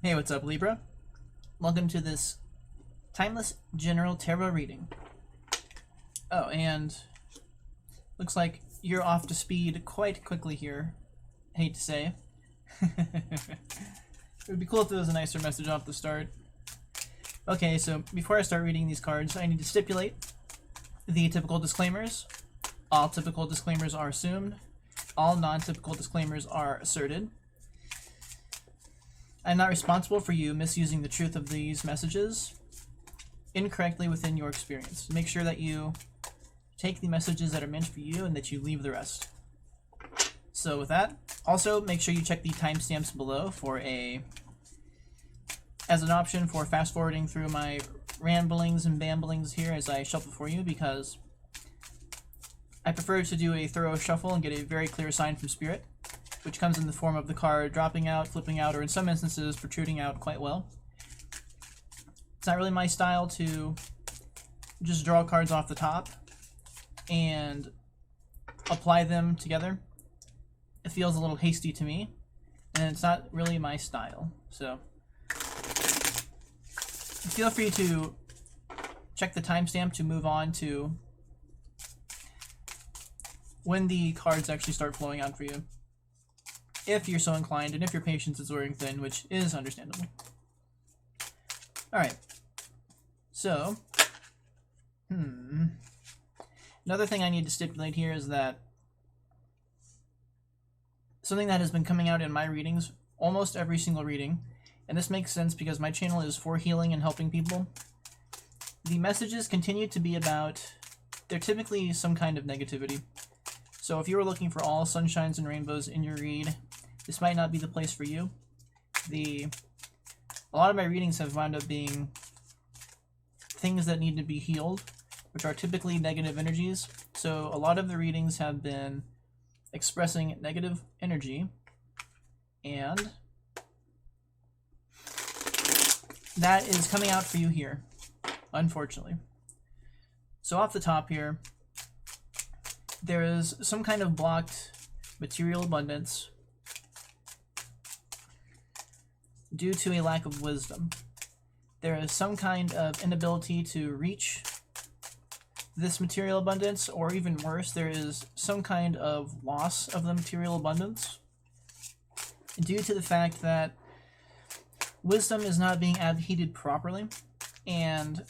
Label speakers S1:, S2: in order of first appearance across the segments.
S1: Hey, what's up, Libra? Welcome to this timeless general tarot reading. Oh, and looks like you're off to speed quite quickly here. Hate to say. It would be cool if there was a nicer message off the start. Okay, so before I start reading these cards, I need to stipulate the typical disclaimers. All typical disclaimers are assumed. All non-typical disclaimers are asserted. I'm not responsible for you misusing the truth of these messages incorrectly within your experience. Make sure that you take the messages that are meant for you and that you leave the rest. So with that, also make sure you check the timestamps below for as an option for fast forwarding through my ramblings and bamblings here as I shuffle for you, because I prefer to do a thorough shuffle and get a very clear sign from Spirit, which comes in the form of the card dropping out, flipping out, or in some instances protruding out quite well. It's not really my style to just draw cards off the top and apply them together. It feels a little hasty to me, and it's not really my style. So feel free to check the timestamp to move on to when the cards actually start flowing out for you, if you're so inclined, and if your patience is wearing thin, which is understandable. Alright, so, another thing I need to stipulate here is that something that has been coming out in my readings, almost every single reading, and this makes sense because my channel is for healing and helping people, the messages continue to be about, they're typically some kind of negativity. So if you were looking for all sunshines and rainbows in your read, this might not be the place for you. A lot of my readings have wound up being things that need to be healed, which are typically negative energies. So a lot of the readings have been expressing negative energy, and that is coming out for you here, unfortunately. So off the top here, there is some kind of blocked material abundance due to a lack of wisdom. There is some kind of inability to reach this material abundance, or even worse, there is some kind of loss of the material abundance due to the fact that wisdom is not being advocated properly, and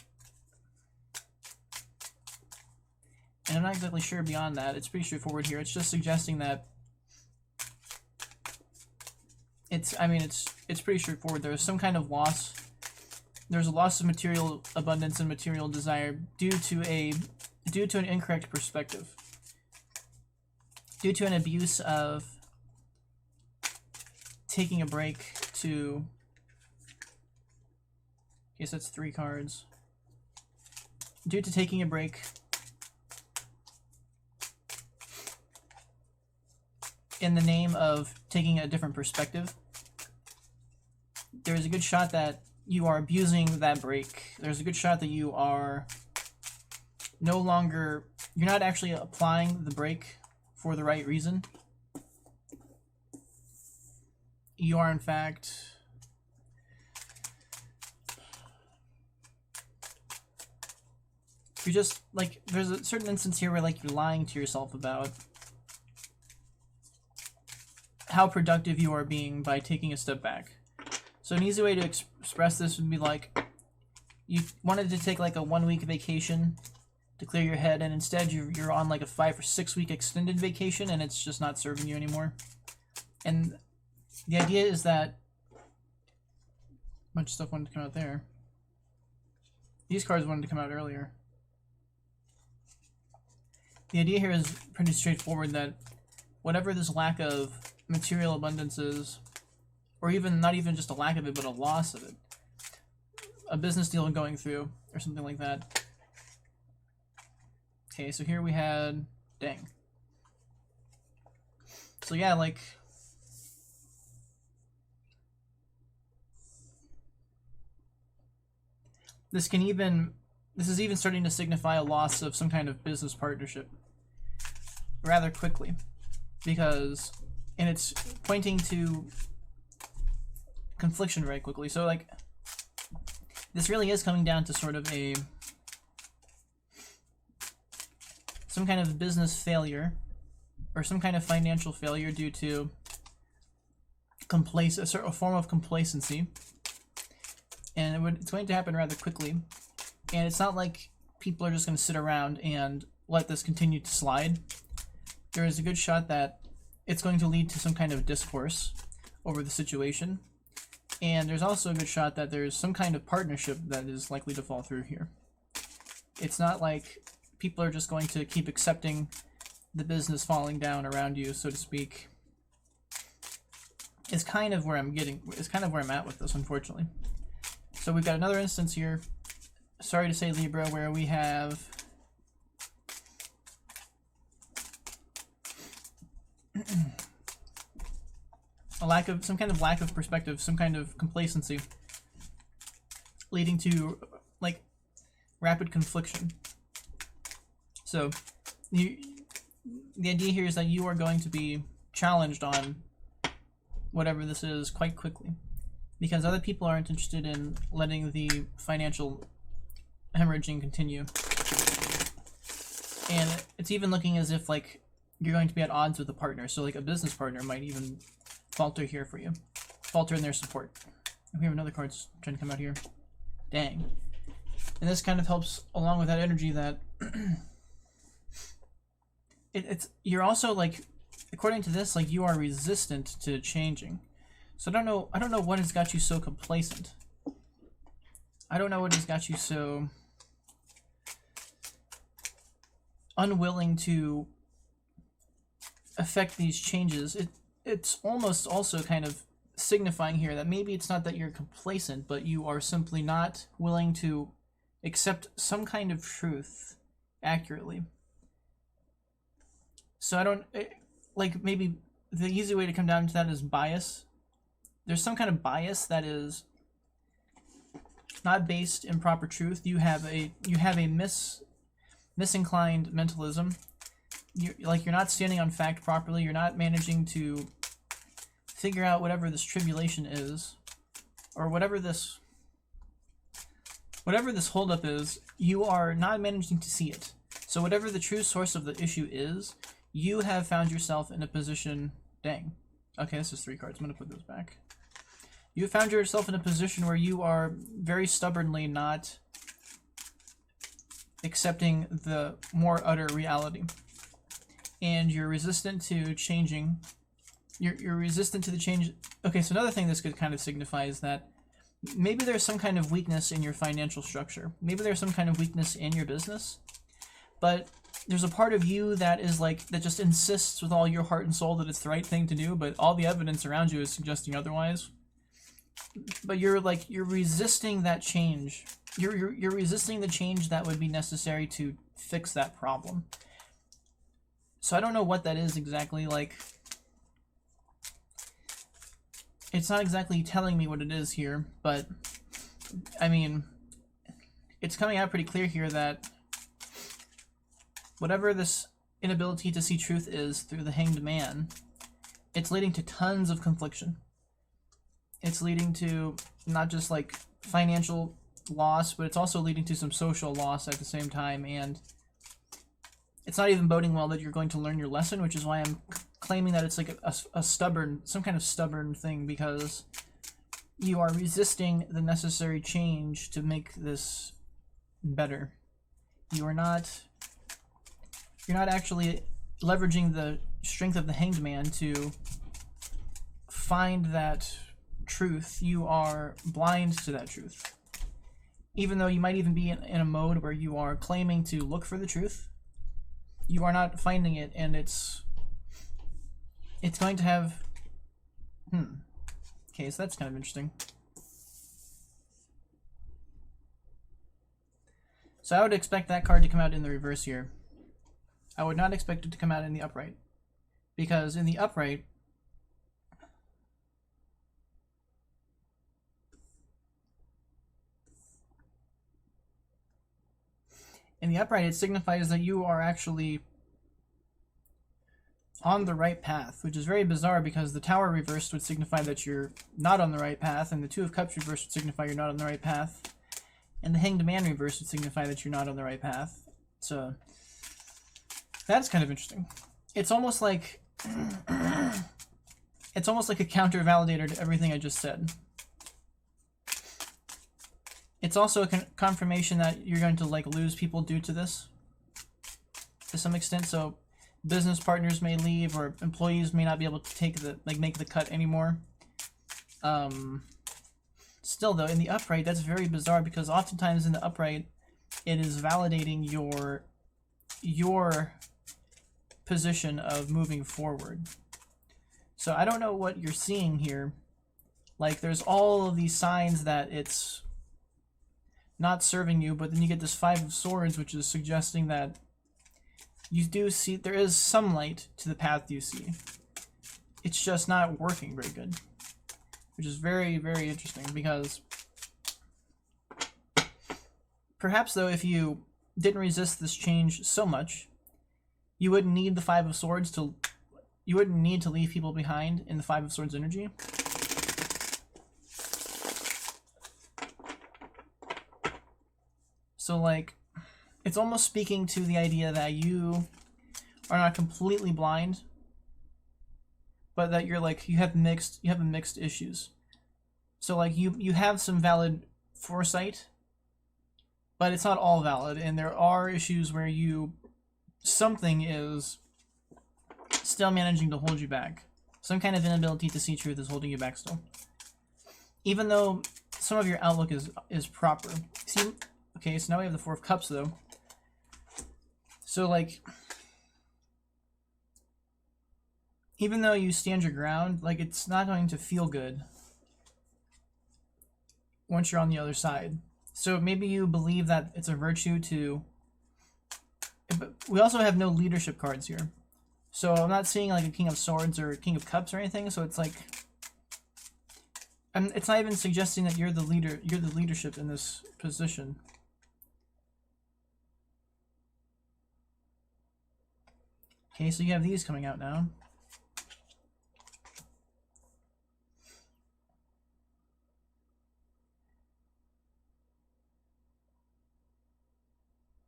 S1: I'm not exactly sure beyond that. It's pretty straightforward here. It's just suggesting that it's pretty straightforward. There's some kind of loss. There's a loss of material abundance and material desire due to an incorrect perspective, due to an abuse of taking a break to, I guess that's 3 cards, due to taking a break in the name of taking a different perspective. There's a good shot that you are abusing that break. There's a good shot that you are no longer, you're not actually applying the break for the right reason. You are in fact you're just like, there's a certain instance here where like you're lying to yourself about how productive you are being by taking a step back. So an easy way to express this would be like, you wanted to take like a 1-week vacation to clear your head, and instead you're on like a 5 or 6 week extended vacation, and it's just not serving you anymore. And the idea is that much stuff wanted to come out there. These cards wanted to come out earlier. The idea here is pretty straightforward, that whatever this lack of material abundance is, or even not even just a lack of it, but a loss of it, a business deal going through or something like that. Okay, so here we had, dang. So yeah, like, this is even starting to signify a loss of some kind of business partnership rather quickly, because, and it's pointing to confliction very quickly. So like, this really is coming down to sort of some kind of business failure or some kind of financial failure due to a form of complacency, and it's going to happen rather quickly. And it's not like people are just going to sit around and let this continue to slide. There is a good shot that it's going to lead to some kind of discourse over the situation, and there's also a good shot that there's some kind of partnership that is likely to fall through here. It's not like people are just going to keep accepting the business falling down around you, so to speak. Is kind of where I'm at with this, unfortunately. So we've got another instance here, sorry to say, Libra, where we have some kind of lack of perspective, some kind of complacency, leading to like rapid confliction. So the idea here is that you are going to be challenged on whatever this is quite quickly, because other people aren't interested in letting the financial hemorrhaging continue. And it's even looking as if like you're going to be at odds with a partner. So like a business partner might even falter here for you, falter in their support. We have another card trying to come out here. Dang. And this kind of helps along with that energy that you're also like, according to this, like you are resistant to changing. So I don't know what has got you so complacent. I don't know what has got you so unwilling to affect these changes. It's almost also kind of signifying here that maybe it's not that you're complacent, but you are simply not willing to accept some kind of truth accurately. So I don't, like, maybe the easy way to come down to that is bias. There's some kind of bias that is not based in proper truth. You have a misinclined mentalism. You're not standing on fact properly. You're not managing to figure out whatever this tribulation is, or whatever this holdup is. You are not managing to see it. So whatever the true source of the issue is, you have found yourself in a position. Dang. Okay, this is 3 cards. I'm gonna put those back. You have found yourself in a position where you are very stubbornly not accepting the more utter reality, and you're resistant to changing. You're resistant to the change. Okay, so another thing this could kind of signify is that maybe there's some kind of weakness in your financial structure. Maybe there's some kind of weakness in your business, but there's a part of you that is like, that just insists with all your heart and soul that it's the right thing to do, but all the evidence around you is suggesting otherwise. But you're resisting that change. You're resisting the change that would be necessary to fix that problem. So I don't know what that is exactly. Like, it's not exactly telling me what it is here, but I mean, it's coming out pretty clear here that whatever this inability to see truth is through the Hanged Man, it's leading to tons of confliction. It's leading to not just like financial loss, but it's also leading to some social loss at the same time, and it's not even boding well that you're going to learn your lesson, which is why I'm claiming that it's like a stubborn, some kind of stubborn thing, because you are resisting the necessary change to make this better. You're not actually leveraging the strength of the Hanged Man to find that truth. You are blind to that truth. Even though you might even be in a mode where you are claiming to look for the truth, you are not finding it, and it's going to have... Okay, so that's kind of interesting. So I would expect that card to come out in the reverse here. I would not expect it to come out in the upright, because in the upright, it signifies that you are actually on the right path, which is very bizarre because the Tower reversed would signify that you're not on the right path, and the Two of Cups reversed would signify you're not on the right path, and the Hanged Man reversed would signify that you're not on the right path. So that's kind of interesting. It's almost like it's almost like a counter validator to everything I just said. It's also a confirmation that you're going to like lose people due to this to some extent. So business partners may leave, or employees may not be able to take the make the cut anymore. Still though, in the upright, that's very bizarre because oftentimes in the upright, it is validating your position of moving forward. So I don't know what you're seeing here. Like, there's all of these signs that it's not serving you, but then you get this Five of Swords, which is suggesting that you do see there is some light to the path you see. It's just not working very good, which is very, very interesting because perhaps, though, if you didn't resist this change so much, you wouldn't need the Five of Swords to... You wouldn't need to leave people behind in the Five of Swords energy. So, like, it's almost speaking to the idea that you are not completely blind, but that you're like, you have mixed issues. So, like, you have some valid foresight, but it's not all valid, and there are issues where something is still managing to hold you back. Some kind of inability to see truth is holding you back still. Even though some of your outlook is proper. See, okay, so now we have the Four of Cups, though. So, like, even though you stand your ground, like, it's not going to feel good once you're on the other side. So maybe you believe that it's a virtue to... But we also have no leadership cards here. So I'm not seeing like a King of Swords or a King of Cups or anything, so it's like... it's not even suggesting that you're the leader, you're the leadership in this position. Okay, so you have these coming out now.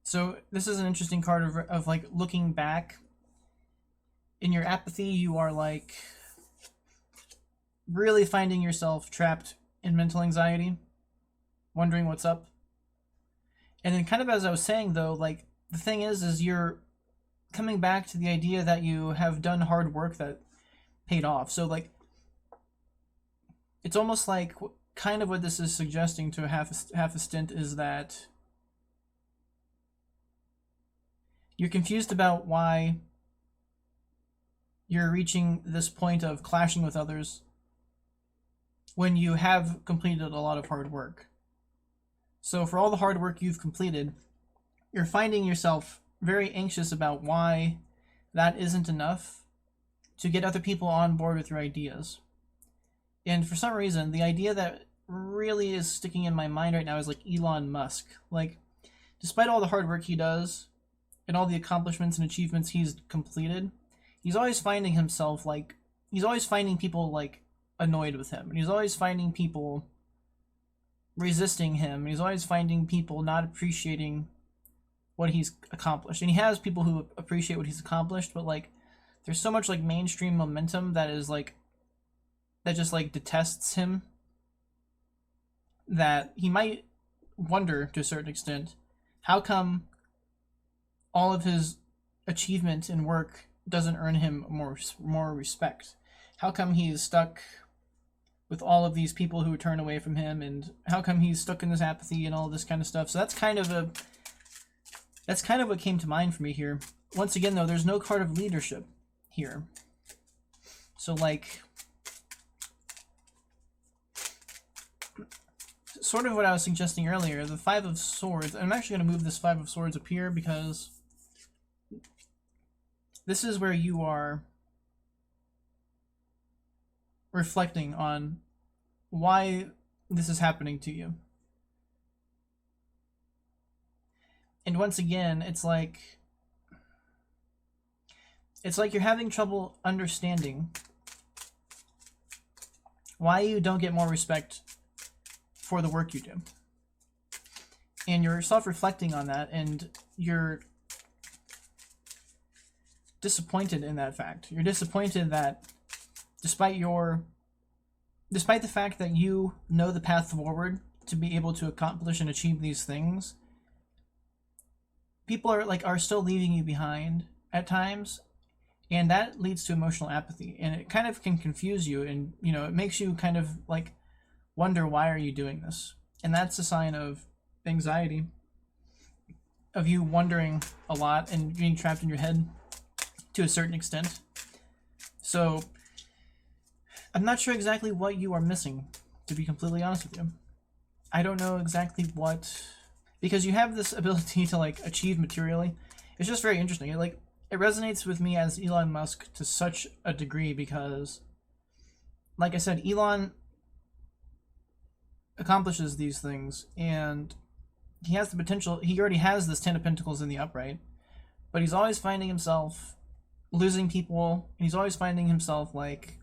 S1: So this is an interesting card of like looking back. In your apathy, you are like really finding yourself trapped in mental anxiety, wondering what's up. And then kind of as I was saying though, like the thing is you're coming back to the idea that you have done hard work that paid off. So like, it's almost like kind of what this is suggesting to half a stint is that you're confused about why you're reaching this point of clashing with others when you have completed a lot of hard work. So for all the hard work you've completed, you're finding yourself very anxious about why that isn't enough to get other people on board with your ideas. And for some reason, the idea that really is sticking in my mind right now is like Elon Musk. Like, despite all the hard work he does and all the accomplishments and achievements he's completed, he's always finding himself like, he's always finding people like annoyed with him, and he's always finding people resisting him, and he's always finding people not appreciating what he's accomplished. And he has people who appreciate what he's accomplished, but like there's so much like mainstream momentum that is like, that just like detests him, that he might wonder to a certain extent, how come all of his achievement and work doesn't earn him more respect? How come he's stuck with all of these people who turn away from him, and how come he's stuck in this apathy and all this kind of stuff? So that's kind of what came to mind for me here. Once again though, there's no card of leadership here. So like, sort of what I was suggesting earlier, the Five of Swords, I'm actually going to move this Five of Swords up here because this is where you are reflecting on why this is happening to you. And once again, it's like, it's like you're having trouble understanding why you don't get more respect for the work you do. And you're self-reflecting on that, and you're disappointed in that fact. You're disappointed that despite the fact that you know the path forward to be able to accomplish and achieve these things, people are still leaving you behind at times, and that leads to emotional apathy, and it kind of can confuse you, and it makes you kind of like wonder, why are you doing this? And that's a sign of anxiety, of you wondering a lot and being trapped in your head to a certain extent. So I'm not sure exactly what you are missing, to be completely honest with you. I don't know exactly what, because you have this ability to like achieve materially. It's just very interesting. It resonates with me as Elon Musk to such a degree, because like I said, Elon accomplishes these things, and he has the potential. He already has this 10 of Pentacles in the upright, but he's always finding himself losing people, and he's always finding himself like,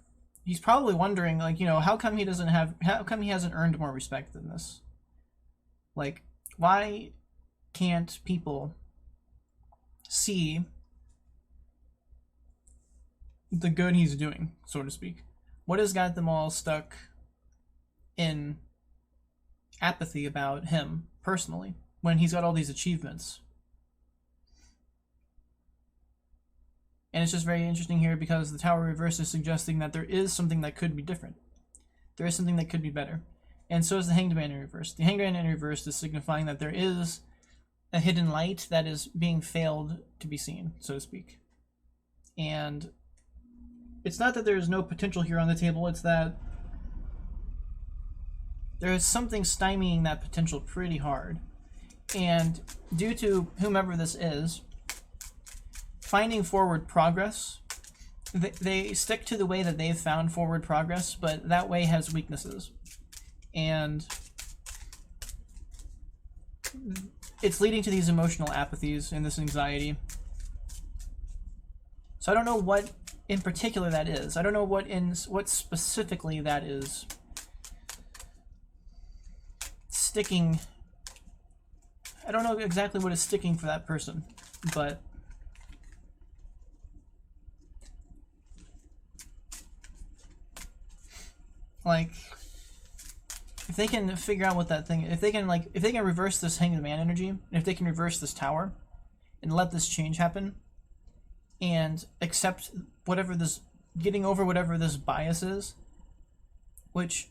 S1: he's probably wondering, like, how come he hasn't earned more respect than this? Like, why can't people see the good he's doing, so to speak? What has got them all stuck in apathy about him personally when he's got all these achievements? And it's just very interesting here, because the Tower Reverse is suggesting that there is something that could be different. There is something that could be better. And so is the Hanged Man in reverse. The Hanged Man in reverse is signifying that there is a hidden light that is being failed to be seen, so to speak. And it's not that there's no potential here on the table, it's that there is something stymieing that potential pretty hard. And due to whomever this is, finding forward progress, they stick to the way that they've found forward progress, but that way has weaknesses. And it's leading to these emotional apathies and this anxiety. So I don't know what in particular that is. I don't know what specifically that is sticking. I don't know exactly what is sticking for that person, but like, if they can figure out what that thing, if they can reverse this Hanged Man energy, and if they can reverse this tower and let this change happen and accept getting over whatever this bias is, which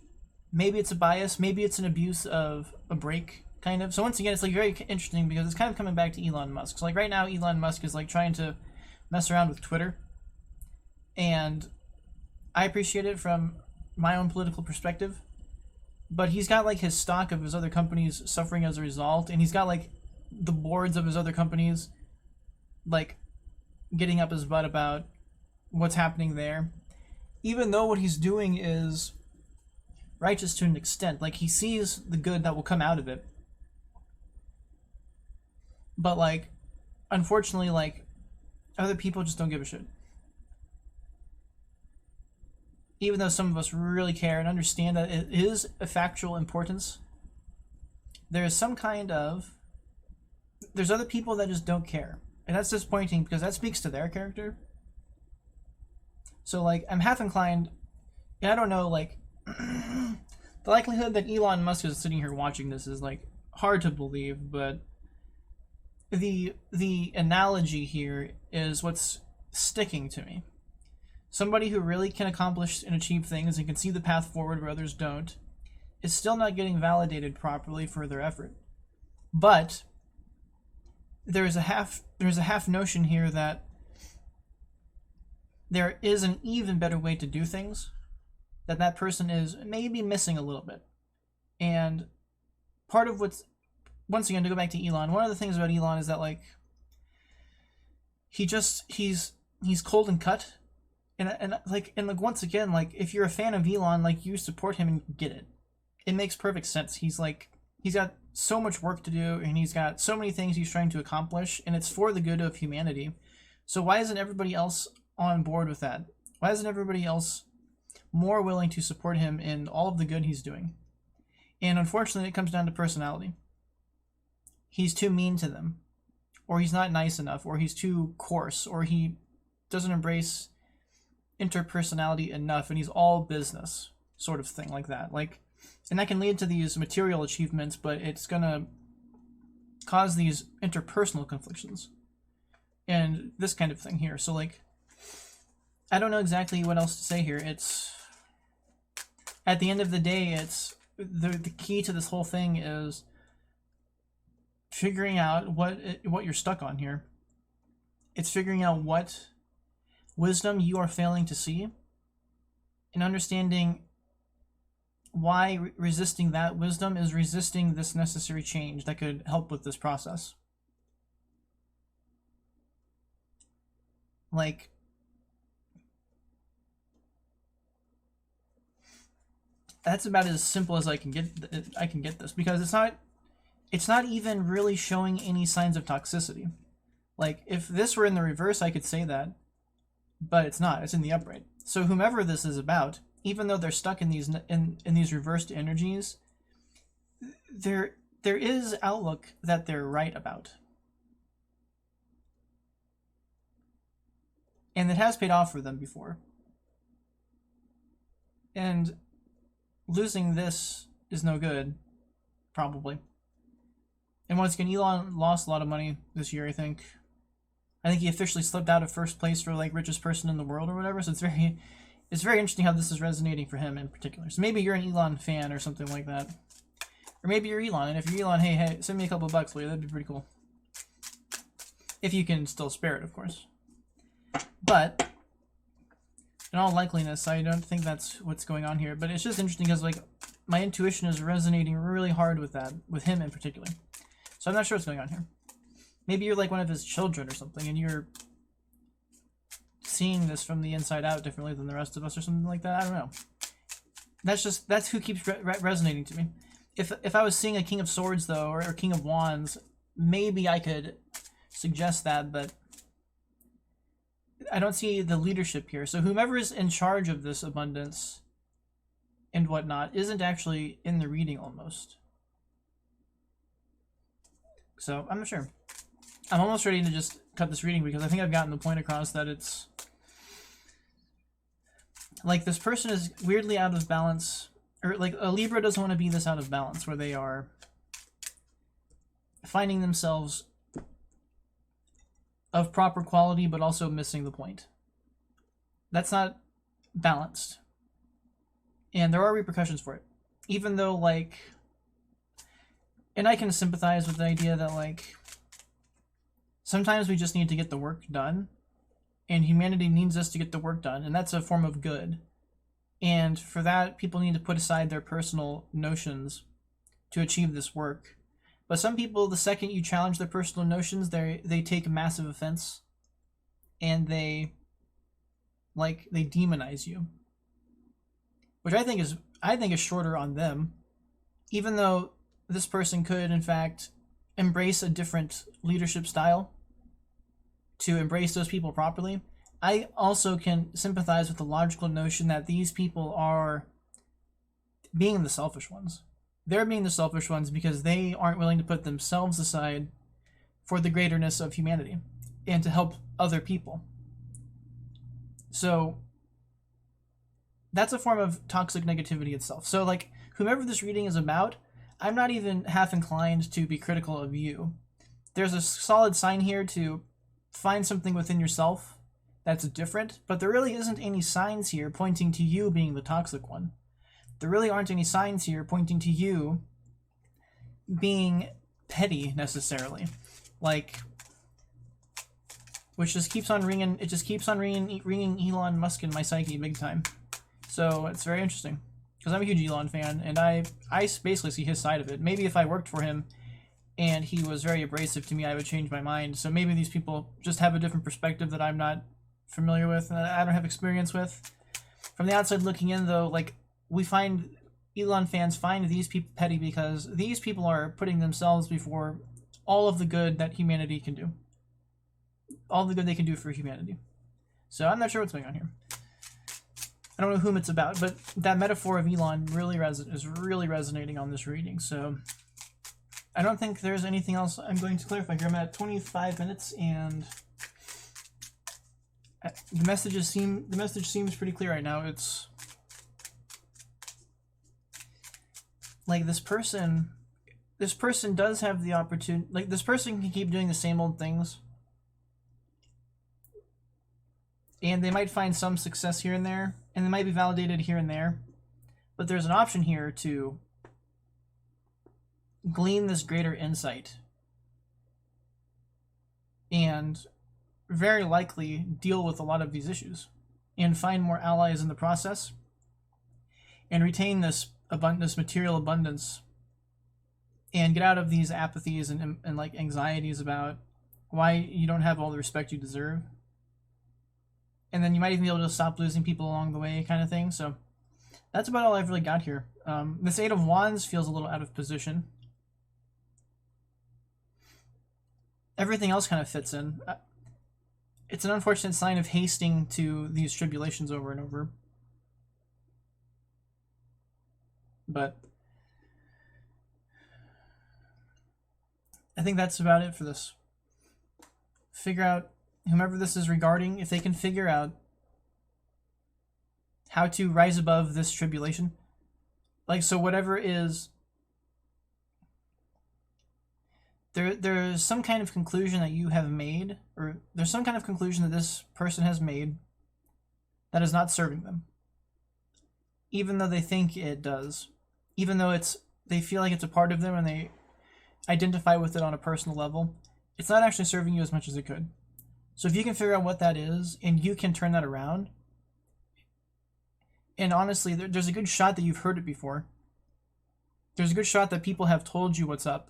S1: maybe it's a bias, maybe it's an abuse of a break, kind of. So once again, it's like very interesting, because it's kind of coming back to Elon Musk. So like right now, Elon Musk is like trying to mess around with Twitter, and I appreciate it from my own political perspective, but he's got like his stock of his other companies suffering as a result, and he's got like the boards of his other companies like getting up his butt about what's happening there, even though what he's doing is righteous to an extent. Like, he sees the good that will come out of it, but like, unfortunately, like, other people just don't give a shit. Even though some of us really care and understand that it is a factual importance, there's other people that just don't care. And that's disappointing, because that speaks to their character. So like, I'm half inclined, and I don't know, like, the likelihood that Elon Musk is sitting here watching this is like hard to believe, but the analogy here is what's sticking to me. Somebody who really can accomplish and achieve things and can see the path forward where others don't is still not getting validated properly for their effort. But there's a half notion here that there is an even better way to do things, that person is maybe missing a little bit. And part of what's, once again, to go back to Elon, one of the things about Elon is that like he's cold and cut. And once again, like, if you're a fan of Elon, like, you support him and get it. It makes perfect sense. He's got so much work to do, and he's got so many things he's trying to accomplish, and it's for the good of humanity. So why isn't everybody else on board with that? Why isn't everybody else more willing to support him in all of the good he's doing? And unfortunately, it comes down to personality. He's too mean to them, or he's not nice enough, or he's too coarse, or he doesn't embrace interpersonality enough, and he's all business, sort of thing like that. Like, and that can lead to these material achievements, but it's gonna cause these interpersonal conflictions and this kind of thing here. So like, I don't know exactly what else to say here. It's, at the end of the day, it's the key to this whole thing is figuring out what you're stuck on here. It's figuring out what wisdom you are failing to see and understanding why resisting that wisdom is resisting this necessary change that could help with this process. Like, that's about as simple as I can get this, because it's not even really showing any signs of toxicity. Like, if this were in the reverse, I could say that, but it's not. It's in the upright. So whomever this is about, even though they're stuck in these reversed energies, there is outlook that they're right about, and it has paid off for them before. And losing this is no good, probably. And once again, Elon lost a lot of money this year, I think. I think he officially slipped out of first place for like richest person in the world or whatever. So it's very interesting how this is resonating for him in particular. So maybe you're an Elon fan or something like that. Or maybe you're Elon, and if you're Elon, hey, send me a couple bucks later. That'd be pretty cool. If you can still spare it, of course. But in all likeliness, I don't think that's what's going on here. But it's just interesting because like my intuition is resonating really hard with that, with him in particular. So I'm not sure what's going on here. Maybe you're like one of his children or something, and you're seeing this from the inside out differently than the rest of us or something like that. I don't know. That's who keeps resonating to me. If I was seeing a King of Swords, though, or King of Wands, maybe I could suggest that, but I don't see the leadership here. So whomever is in charge of this abundance and whatnot isn't actually in the reading almost. So I'm not sure. I'm almost ready to just cut this reading because I think I've gotten the point across that it's like this person is weirdly out of balance, or like a Libra doesn't want to be this out of balance where they are finding themselves of proper quality but also missing the point. That's not balanced. And there are repercussions for it. Even though like, and I can sympathize with the idea that like sometimes we just need to get the work done, and humanity needs us to get the work done, and that's a form of good. And for that, people need to put aside their personal notions to achieve this work. But some people, the second you challenge their personal notions, they take massive offense, and they demonize you, which I think is shorter on them, even though this person could in fact embrace a different leadership style to embrace those people properly. I also can sympathize with the logical notion that these people are being the selfish ones. They're being the selfish ones because they aren't willing to put themselves aside for the greaterness of humanity and to help other people. So that's a form of toxic negativity itself. So like whomever this reading is about, I'm not even half inclined to be critical of you. There's a solid sign here to find something within yourself that's different, but there really isn't any signs here pointing to you being the toxic one. There really aren't any signs here pointing to you being petty necessarily. Like, which just keeps on ringing, it just keeps on ringing Elon Musk in my psyche big time. So it's very interesting. Because I'm a huge Elon fan, and I basically see his side of it. Maybe if I worked for him and he was very abrasive to me, I would change my mind. So maybe these people just have a different perspective that I'm not familiar with, and I don't have experience with. From the outside looking in, though, like, Elon fans find these people petty because these people are putting themselves before all of the good that humanity can do. all the good they can do for humanity. So I'm not sure what's going on here. I don't know whom it's about, but that metaphor of Elon really is really resonating on this reading. So I don't think there's anything else I'm going to clarify here. I'm at 25 minutes, and the message seems pretty clear right now. It's like this person does have the opportunity. Like, this person can keep doing the same old things, and they might find some success here and there, and they might be validated here and there, but there's an option here to glean this greater insight and very likely deal with a lot of these issues and find more allies in the process and retain this material abundance and get out of these apathies and like anxieties about why you don't have all the respect you deserve. And then you might even be able to stop losing people along the way, kind of thing. So that's about all I've really got here. This Eight of Wands feels a little out of position. Everything else kind of fits in. It's an unfortunate sign of hasting to these tribulations over and over. But I think that's about it for this. Figure out, whomever this is regarding, if they can figure out how to rise above this tribulation. Like, so whatever is... There's some kind of conclusion that you have made, or there's some kind of conclusion that this person has made that is not serving them. Even though they think it does. Even though they feel like it's a part of them and they identify with it on a personal level, it's not actually serving you as much as it could. So if you can figure out what that is, and you can turn that around, and honestly, there's a good shot that you've heard it before. There's a good shot that people have told you what's up.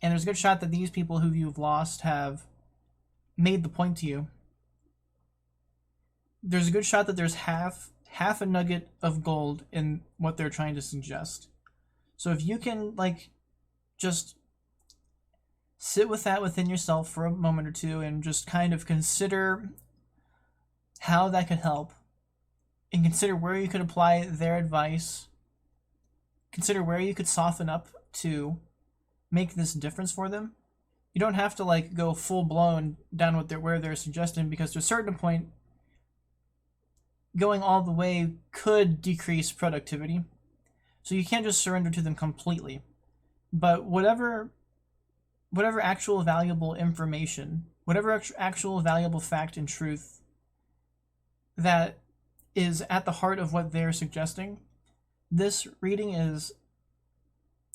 S1: And there's a good shot that these people who you've lost have made the point to you. There's a good shot that there's half a nugget of gold in what they're trying to suggest. So if you can, like, just sit with that within yourself for a moment or two and just kind of consider how that could help, and consider where you could apply their advice, consider where you could soften up to make this difference for them. You don't have to like go full blown down where they're suggesting, because to a certain point, going all the way could decrease productivity. So you can't just surrender to them completely. But whatever actual valuable information, whatever actual valuable fact and truth that is at the heart of what they're suggesting, this reading is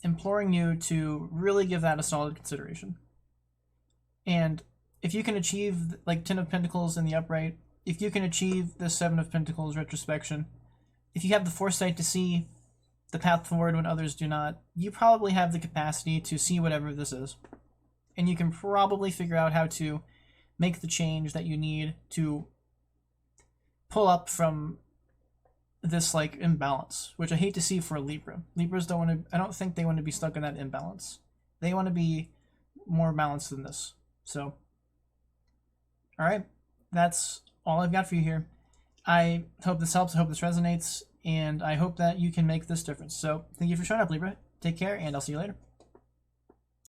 S1: imploring you to really give that a solid consideration. And if you can achieve, like, 10 of Pentacles in the upright, if you can achieve the 7 of Pentacles retrospection, if you have the foresight to see the path forward when others do not, you probably have the capacity to see whatever this is. And you can probably figure out how to make the change that you need to pull up from this like imbalance, which I hate to see for a Libra. Libras don't want to, I don't think they want to be stuck in that imbalance. They want to be more balanced than this. So, all right, that's all I've got for you here. I hope this helps, I hope this resonates, and I hope that you can make this difference. So thank you for showing up, Libra. Take care, and I'll see you later.